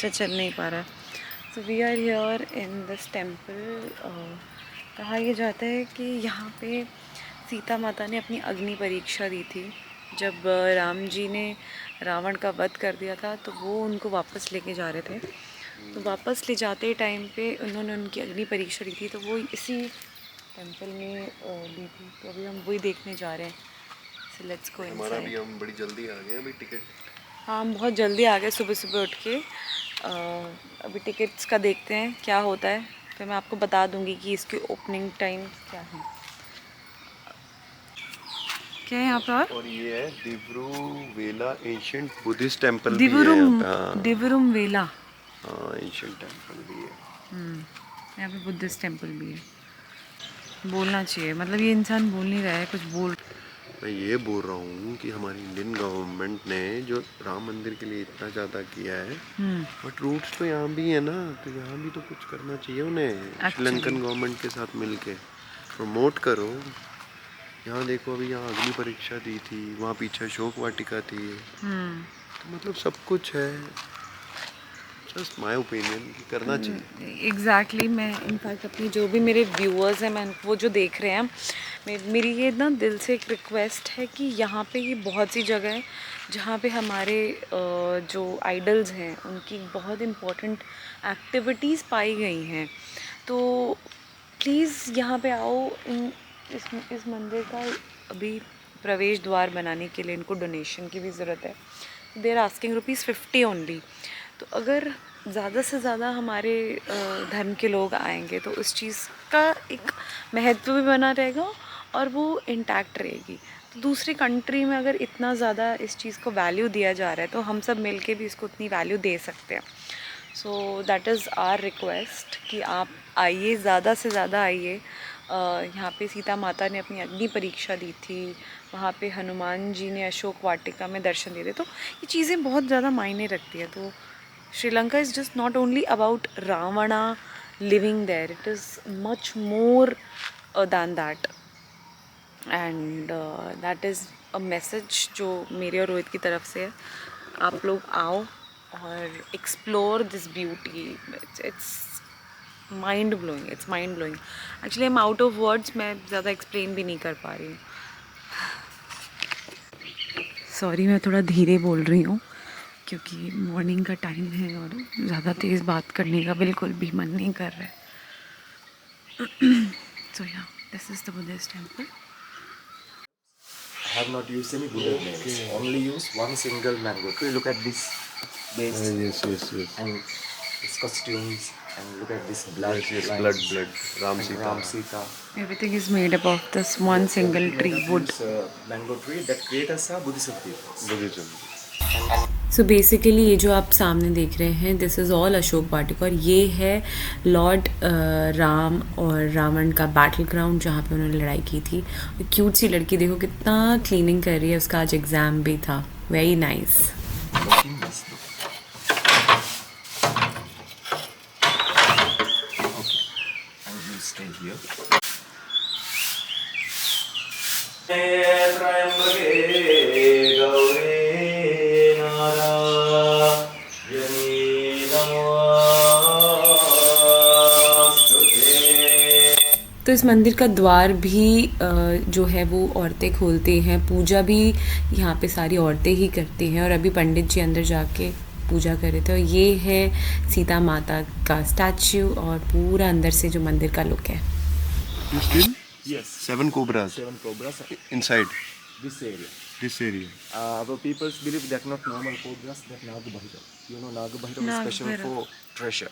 बच्चा चल नहीं पा रहा है। So we are here in this temple. कहा यह जाता है कि यहाँ पे सीता माता ने अपनी अग्नि परीक्षा दी थी। जब राम जी ने रावण का वध कर दिया था तो वो उनको वापस लेके जा रहे थे, तो वापस ले जाते टाइम पे उन्होंने उनकी अग्नि परीक्षा दी थी, तो वो इसी टेंपल में दी थी। तो अभी हम वही देखने जा रहे हैं। So let's go inside. हमारा भी हम बड़ी जल्दी आ गए अभी टिकट। हाँ, हम बहुत जल्दी आ गए सुबह सुबह उठ के। अभी टिकट्स का देखते हैं क्या होता है, फिर मैं आपको बता दूंगी कि इसकी ओपनिंग टाइम क्या है। क्या है यहाँ पर? और ये है दिब्रुवेला एंशिएंट बुद्धिस्ट टेंपल भी है यहाँ पे। दिब्रुवेला, हाँ एंशिएंट टेंपल भी है। यहाँ पे बुद्धिस्ट टेंपल भी है। बोलना चाहिए, मतलब ये इंसान बोल नहीं रहा है, कुछ बोल। मैं ये बोल रहा हूँ कि हमारी इंडियन गवर्नमेंट ने जो राम मंदिर के लिए इतना ज़्यादा किया है, बट रूट्स तो यहाँ भी है ना, तो यहाँ भी तो कुछ करना चाहिए उन्हें। श्रीलंकन गवर्नमेंट के साथ मिलके प्रमोट करो। यहाँ देखो अभी यहाँ अग्नि परीक्षा दी थी, वहाँ पीछे अशोक वाटिका थी, तो मतलब सब कुछ है। जस्ट माय ओपिनियन करना चाहिए। एग्जैक्टली मैं इनफैक्ट अपनी जो भी मेरे व्यूअर्स हैं, मैं वो जो देख रहे हैं, मेरी ये ना दिल से एक रिक्वेस्ट है कि यहाँ पे ये बहुत सी जगह है जहाँ पे हमारे जो आइडल्स हैं उनकी बहुत इम्पोर्टेंट एक्टिविटीज़ पाई गई हैं। तो प्लीज़ यहाँ पे आओ। इस मंदिर का अभी प्रवेश द्वार बनाने के लिए इनको डोनेशन की भी ज़रूरत है। They are asking ₹50 only. तो अगर ज़्यादा से ज़्यादा हमारे धर्म के लोग आएंगे तो उस चीज़ का एक महत्व भी बना रहेगा और वो इंटैक्ट रहेगी। तो दूसरी कंट्री में अगर इतना ज़्यादा इस चीज़ को वैल्यू दिया जा रहा है तो हम सब मिलके भी इसको उतनी वैल्यू दे सकते हैं। So that is our request कि आप आइए, ज़्यादा से ज़्यादा आइए। यहाँ पे सीता माता ने अपनी अग्नि परीक्षा दी थी, वहाँ पे हनुमान जी ने अशोक वाटिका में दर्शन दिए थे। तो ये चीज़ें बहुत ज़्यादा मायने रखती है। तो Sri Lanka is just not only about Ravana living there, it is much more than that. And that is a message जो मेरे और रोहित की तरफ से है। आप लोग आओ और explore this beauty. It's mind blowing, it's mind blowing. Actually I am out of words, मैं ज़्यादा एक्सप्लेन भी नहीं कर पा रही हूँ। सॉरी, मैं थोड़ा धीरे बोल रही हूँ क्योंकि मॉर्निंग का टाइम है और ज़्यादा तेज़ बात करने का बिल्कुल भी मन नहीं कर रहा है। So yeah, this is the Buddhist temple. I have not used any Buddha names. Only use one single mango tree. Look at this base. Yes. And its costumes. And look at this blood. Yes, lines. blood. Ram Sita. Everything is made up of this one single tree, wood. This mango tree that creates a Buddhism. Buddhism. So basically ये जो आप सामने देख रहे हैं, this is all Ashok Vatika, और ये है लॉर्ड राम और रावण का बैटल ग्राउंड जहाँ पे उन्होंने लड़ाई की थी। क्यूट सी लड़की देखो कितना क्लीनिंग कर रही है, उसका आज एग्ज़ाम भी था। Very nice. तो इस मंदिर का द्वार भी जो है वो औरतें खोलती हैं। पूजा भी यहाँ पे सारी औरतें ही करती हैं और अभी पंडित जी अंदर जाके पूजा कर रहे थे। और ये है सीता माता का स्टैच्यू और पूरा अंदर से जो मंदिर का लुक है। Yes. 7 cobras. 7 cobras Inside this area. this area. Our people believe that not normal cobras, that Nagbhairav. You know Nagbhairav is special for treasure.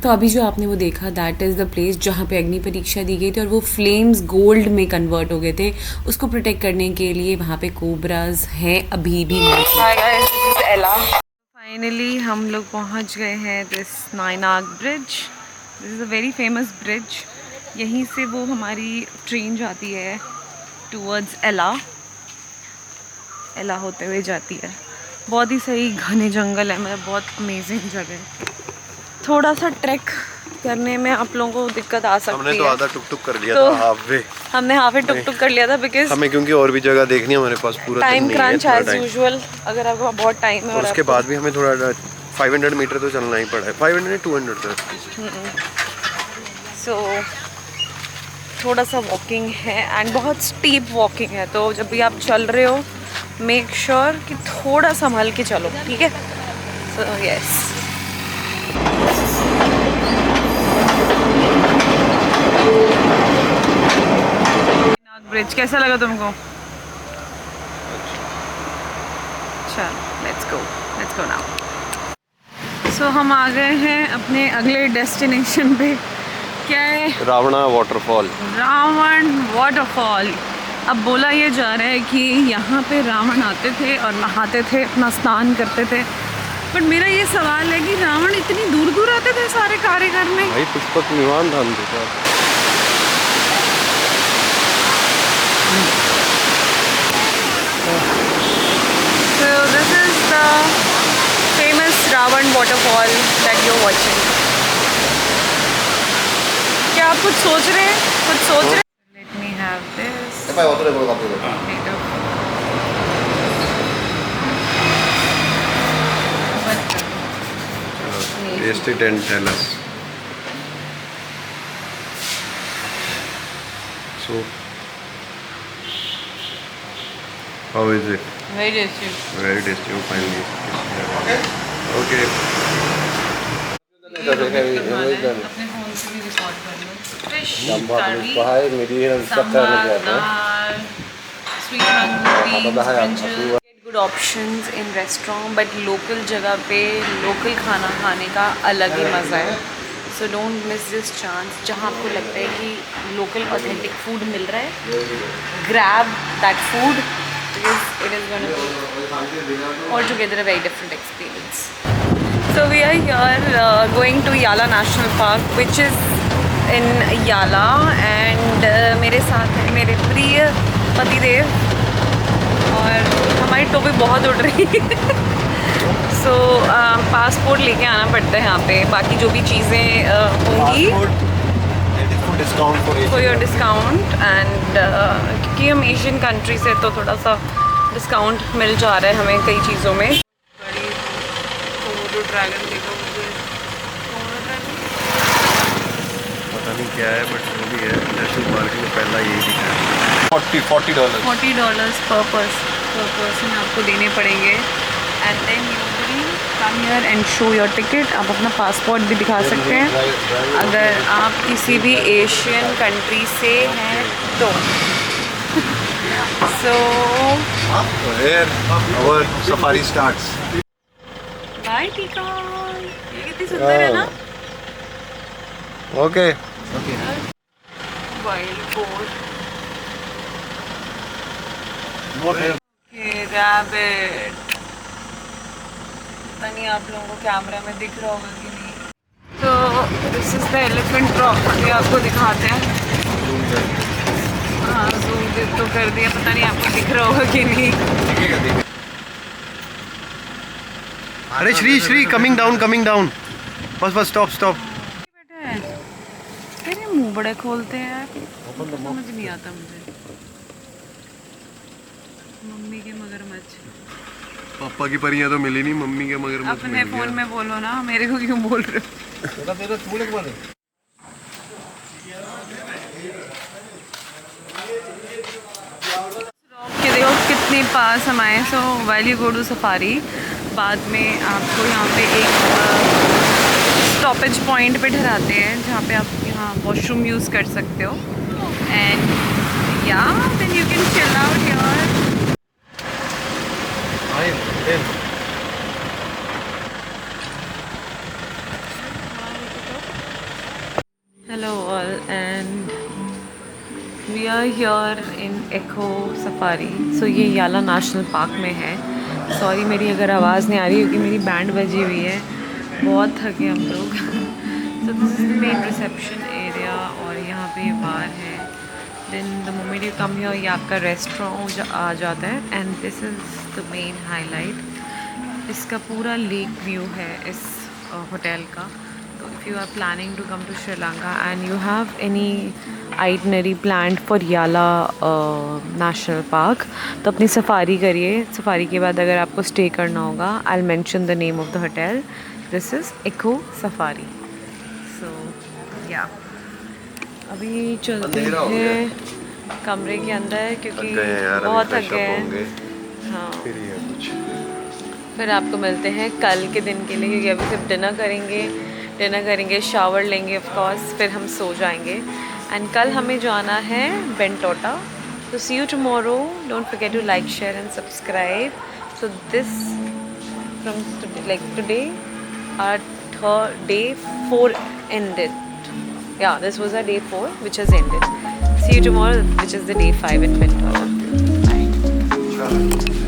तो अभी जो आपने वो देखा, दैट इज़ द प्लेस जहाँ पे अग्नि परीक्षा दी गई थी और वो फ्लेम्स गोल्ड में कन्वर्ट हो गए थे। उसको प्रोटेक्ट करने के लिए वहाँ पे कोबराज हैं अभी भी। फाइनली हम लोग पहुँच गए हैं दिस नायनाग bridge. This is a very famous bridge. यहीं से वो हमारी ट्रेन जाती है टूवर्ड्स एला होते हुए जाती है। बहुत ही सही घने जंगल है, मतलब बहुत अमेजिंग जगह है। थोड़ा सा ट्रैक करने में आप लोगों को दिक्कत आ सकती है। हमने तो आधा टुक कर लिया तो था, हाफ वे। हमने हाफ वे टुक कर लिया था बिकॉज हमें क्योंकि और भी जगह देखनी है, हमारे पास पूरा टाइम दिन नहीं है, क्रंच एज यूजुअल। अगर आपको बहुत टाइम है और उसके बाद भी हमें थोड़ा 500 मीटर तो चलना ही पड़ा है, 500 200 तो एटलीस्ट। सो थोड़ा सा वॉकिंग है एंड बहुत स्टीप वॉकिंग है, तो जब भी आप चल रहे हो मेक श्योर कि थोड़ा संभल के चलो, ठीक है। सो यस, ब्रिज कैसा लगा तुमको? चलो लेट्स गो नाउ। सो हम आ गए हैं अपने अगले डेस्टिनेशन पे। क्या है? रावणा वाटरफॉल। रावण वाटरफॉल। अब बोला ये जा रहा है कि यहाँ पे रावण आते थे और नहाते थे, अपना स्नान करते थे, बट मेरा ये सवाल है कि रावण इतनी दूर दूर आते थे सारे कार्य करने? भाई पुष्पक निवान धाम देखा। So this is the famous Ravan waterfall that you're watching. क्या आप कुछ सोच रहे हैं? Let me have this. Taste it and tell us. So, how is it? Very tasty. Very tasty. Oh, finally. Okay. अपने फोन से भी record कर लो। Fish curry, sambar, dal, sweet mango beans, good options in restaurant, but local जगह पे local खाना खाने का अलग ही मज़ा है। So don't miss this chance. जहाँ आपको लगता है कि लोकल ऑथेंटिक फूड मिल रहा है, grab that food because it is going to be altogether a very different experience. So we are here going to Yala National Park, which is in Yala, and मेरे साथ है मेरे प्रिय पतिदेव, और हमारी टोपी बहुत उड़ रही है। So पासपोर्ट लेके आना पड़ता है यहाँ पे, बाकी जो भी चीज़ें होंगी फॉर योर डिस्काउंट, एंड क्योंकि हम एशियन कंट्री से तो थोड़ा सा डिस्काउंट मिल जा रहा है हमें कई चीज़ों में। बड़ी कोमोडो ड्रैगन देखो मुझे, कोमोडो ड्रैगन पता नहीं क्या है, बट जो भी है नेशनल पार्क में पहला यही दिखा है। $40 पर पर्सन आपको देने पड़ेंगे, and then you will come here and show your ticket. आप अपना पासपोर्ट भी दिखा सकते हैं अगर आप किसी भी एशियन कंट्री से हैं तो। So Here our safari starts. बाय टीका, ये कितनी सुंदर है ना। Okay. Wild boar, What rabbit, पता नहीं आप लोगों को कैमरा में दिख रहा होगा कि नहीं। तो this is the elephant rock, ये आपको दिखाते हैं। हाँ जूम तो कर दिया, पता नहीं आपको दिख रहा होगा कि नहीं। अरे Shri coming down. Bus stop. बेटा है तेरे मुंह बड़े खोलते हैं यार, समझ नहीं आता मुझे। मम्मी के मगरमच्छ, पापा की परियां तो मिली नहीं, मम्मी के मगरमच्छ अपने मिल फोन गया। में बोलो ना, मेरे को क्यों बोल रहे हो? कि देखो कितने पास हम आए। So while you go to safari, बाद में आपको यहाँ पे एक स्टॉपेज पॉइंट पे ठहराते हैं जहाँ पे आप यहाँ वॉशरूम यूज़ कर सकते हो, एंड या then you can chill out your. Hello all, and we are here in Echo Safari. So ये याला नेशनल पार्क में है। सॉरी मेरी अगर आवाज़ नहीं आ रही क्योंकि मेरी बैंड बजी हुई है, बहुत थके हम लोग। So this is the main reception area, और यहाँ पे बार है। Then the moment you come here ये आपका रेस्टोरेंट आ जाता है, and this is the main highlight. इसका पूरा लेक व्यू है इस होटल का। So if you are planning to come to Sri Lanka and you have any itinerary plant for याला नेशनल पार्क। तो अपनी सफारी करिए। सफारी के बाद अगर आपको स्टे करना होगा, I will mention the name of the hotel. This is eco safari. So yeah अभी चलते अंधेरा हो हैं कमरे के अंदर क्योंकि थक गए हैं यार, अभी बहुत फ्रेश थक अप गए हैं। होंगे, हाँ, फिर ये कुछ फिर आपको मिलते हैं कल के दिन के लिए, क्योंकि अभी सिर्फ डिनर करेंगे, शावर लेंगे ऑफ कोर्स, फिर हम सो जाएंगे। एंड कल हमें जाना है बेंटोटा। तो see you tomorrow. Don't forget to like, share and subscribe. So this from today our day 4 ended. Yeah, this was our day 4 which has ended. See you tomorrow, which is the day 5 at Bentola. Bye. चलो।